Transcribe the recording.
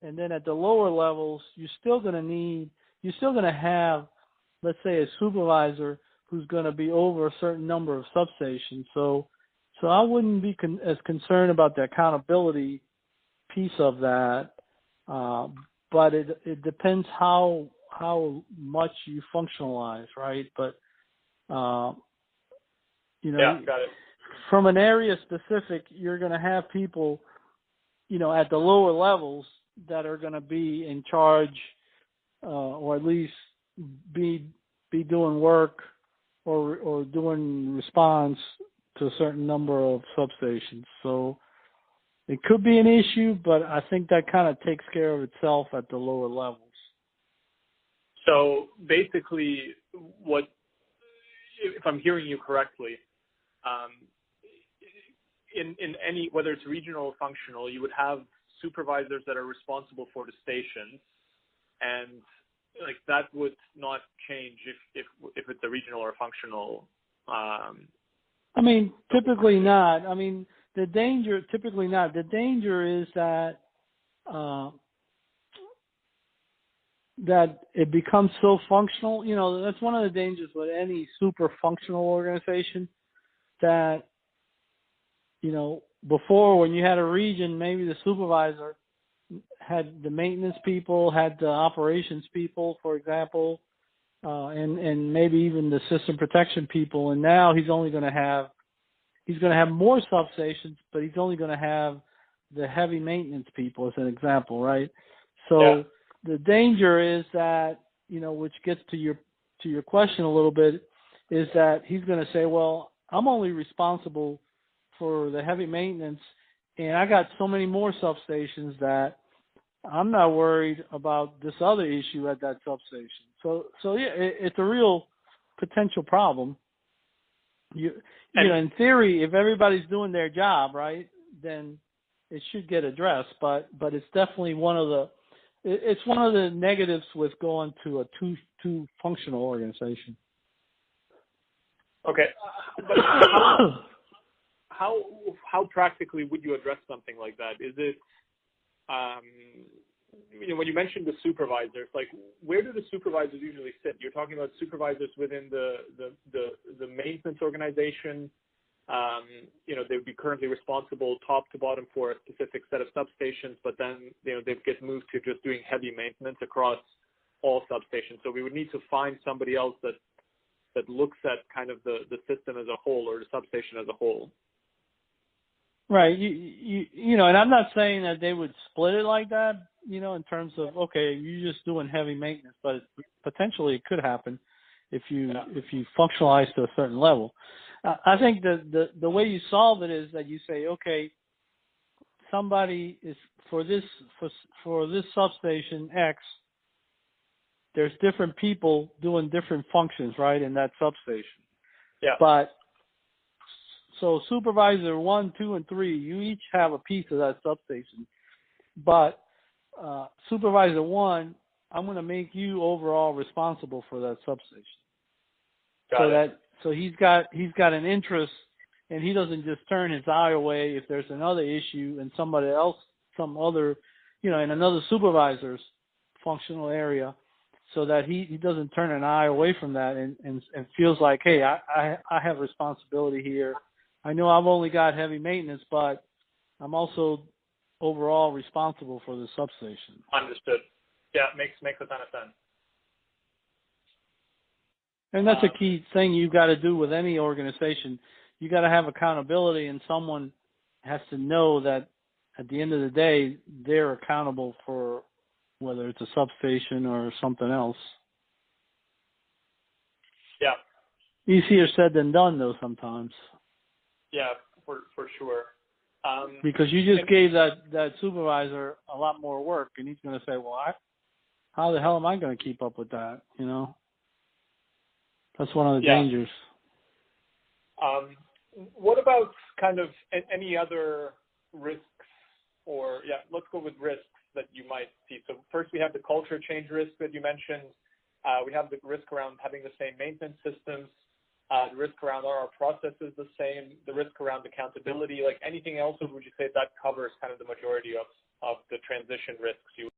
and then at the lower levels, you're still going to have, let's say, a supervisor who's going to be over a certain number of substations. So I wouldn't be as concerned about the accountability piece of that, but it depends how much you functionalize, right? But yeah, got it. From an area specific, you're going to have people, at the lower levels that are going to be in charge, or at least be doing work or doing response to a certain number of substations. So it could be an issue, but I think that kind of takes care of itself at the lower levels. So basically, if I'm hearing you correctly, in any, whether it's regional or functional, you would have supervisors that are responsible for the stations, and like that would not change if it's a regional or functional. I mean, typically not. I mean, typically not. The danger is that that it becomes so functional. That's one of the dangers with any super functional organization, that before, when you had a region, maybe the supervisor had the maintenance people, had the operations people, for example, and maybe even the system protection people. And now he's going to have more substations, but he's only going to have the heavy maintenance people, as an example, right? So the danger is that, which gets to your question a little bit, is that he's going to say, well, I'm only responsible for the heavy maintenance, and I got so many more substations that I'm not worried about this other issue at that substation. So yeah, it's a real potential problem. In theory, if everybody's doing their job right, then it should get addressed. But it's definitely one of the negatives with going to a two functional organization. Okay. But how practically would you address something like that? Is it, when you mentioned the supervisors, like, where do the supervisors usually sit? You're talking about supervisors within the maintenance organization. They would be currently responsible top to bottom for a specific set of substations, but then, they get moved to just doing heavy maintenance across all substations. So we would need to find somebody else that looks at kind of the system as a whole, or the substation as a whole. Right. And I'm not saying that they would split it like that, in terms of, okay, you're just doing heavy maintenance, but potentially it could happen if you functionalize to a certain level. I think the way you solve it is that you say, okay, somebody is for this substation X, there's different people doing different functions, right, in that substation. Yeah. But so supervisor 1, 2, and 3, you each have a piece of that substation. But supervisor 1, I'm going to make you overall responsible for that substation. So he's got an interest, and he doesn't just turn his eye away if there's another issue in somebody else, some other, in another supervisor's functional area, so that he doesn't turn an eye away from that and feels like, hey, I have responsibility here. I know I've only got heavy maintenance, but I'm also overall responsible for the substation. Understood. Yeah, makes a ton of sense. And that's a key thing you've got to do with any organization. You got to have accountability, and someone has to know that at the end of the day, they're accountable for whether it's a substation or something else. Yeah. Easier said than done, though, sometimes. Yeah, for sure. Because you just gave that supervisor a lot more work, and he's going to say, well, how the hell am I going to keep up with that, That's one of the dangers. What about kind of any other risks let's go with risks that you might see. So first we have the culture change risk that you mentioned. We have the risk around having the same maintenance systems. The risk around are our processes the same? The risk around accountability, like anything else, or would you say that covers kind of the majority of the transition risks you